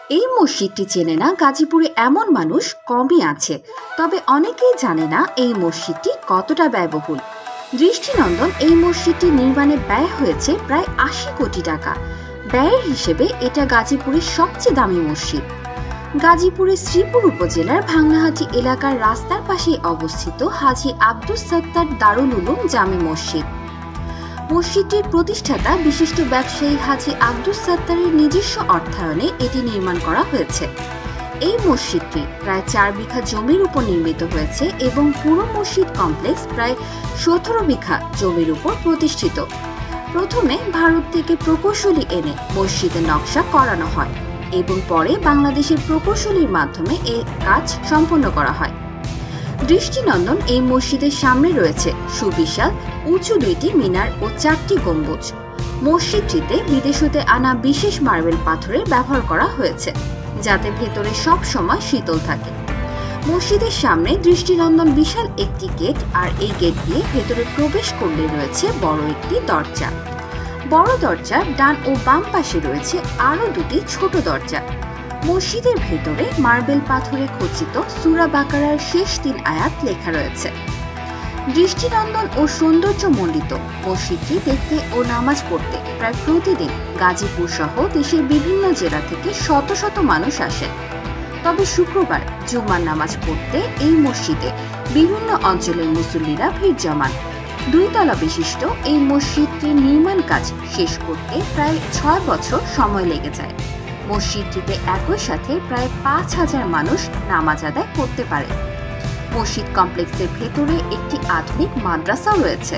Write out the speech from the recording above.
এই মসজিদটি চেনে না গাজীপুরে এমন মানুষ কমই আছে, তবে অনেকেই জানে না এই মসজিদটি কতটা ব্যয়বহুল। দৃষ্টিনন্দন এই মসজিদটি নির্মাণে ব্যয় হয়েছে প্রায় ৮০ কোটি টাকা। ব্যয়ের হিসেবে এটা গাজীপুরের সবচেয়ে দামি মসজিদ। গাজীপুরের শ্রীপুর উপজেলার ভাংনাহাটি এলাকার রাস্তার পাশে অবস্থিত হাজী আব্দুস সাত্তার দারুল উলুম জামে মসজিদ। মসজিদটির প্রতিষ্ঠাতা বিশিষ্ট ব্যবসায়ী হাজী আব্দুস সাত্তারের নিজস্ব অর্থায়নে এটি নির্মাণ করা হয়েছে। এই মসজিদটি প্রায় ৪ বিঘা জমির উপর নির্মিত হয়েছে এবং পুরো মসজিদ কমপ্লেক্স প্রায় ১৭ বিঘা জমির উপর প্রতিষ্ঠিত। প্রথমে ভারত থেকে প্রকৌশলী এনে মসজিদের নকশা করানো হয় এবং পরে বাংলাদেশের প্রকৌশলীর মাধ্যমে এই কাজ সম্পন্ন করা হয়। দৃষ্টিনন্দন এই মসজিদের সামনে রয়েছে সুবিশাল উঁচু ২টি মিনার ও ৪টি গম্বুজ। মসজিদটিতে বিদেশ হতে আনা বিশেষ মার্বেল পাথরের ব্যবহার করা হয়েছে, যাতে ভেতরে সব সময় শীতল থাকে। মসজিদের সামনে দৃষ্টিনন্দন বিশাল একটি গেট, আর এই গেট দিয়ে ভেতরে প্রবেশ করলে রয়েছে বড় একটি দরজা। বড় দরজার ডান ও বাম পাশে রয়েছে আরও ২টি ছোট দরজা। মসজিদের ভেতরে মার্বেল পাথরে খচিত সূরা বাকারার শেষ ৩ আয়াত লেখা রয়েছে। দৃষ্টিনন্দন ও সৌন্দর্যমণ্ডিত মসজিদটি দেখতে ও নামাজ পড়তে প্রায় প্রতিদিন গাজীপুর সহ দেশের বিভিন্ন জেলা থেকে শত শত মানুষ আসেন। তবে শুক্রবার জুমার নামাজ পড়তে এই মসজিদে বিভিন্ন অঞ্চলের মুসল্লিরা ভিড় জমান। ২ তলা বিশিষ্ট এই মসজিদটির নির্মাণ কাজ শেষ করতে প্রায় ৬ বছর সময় লেগে যায়। মসজিদটিতে একই সাথে প্রায় ৫,০০০ মানুষ নামাজ আদায় করতে পারে। মসজিদ কমপ্লেক্সের ভেতরে একটি আধুনিক মাদ্রাসাও রয়েছে।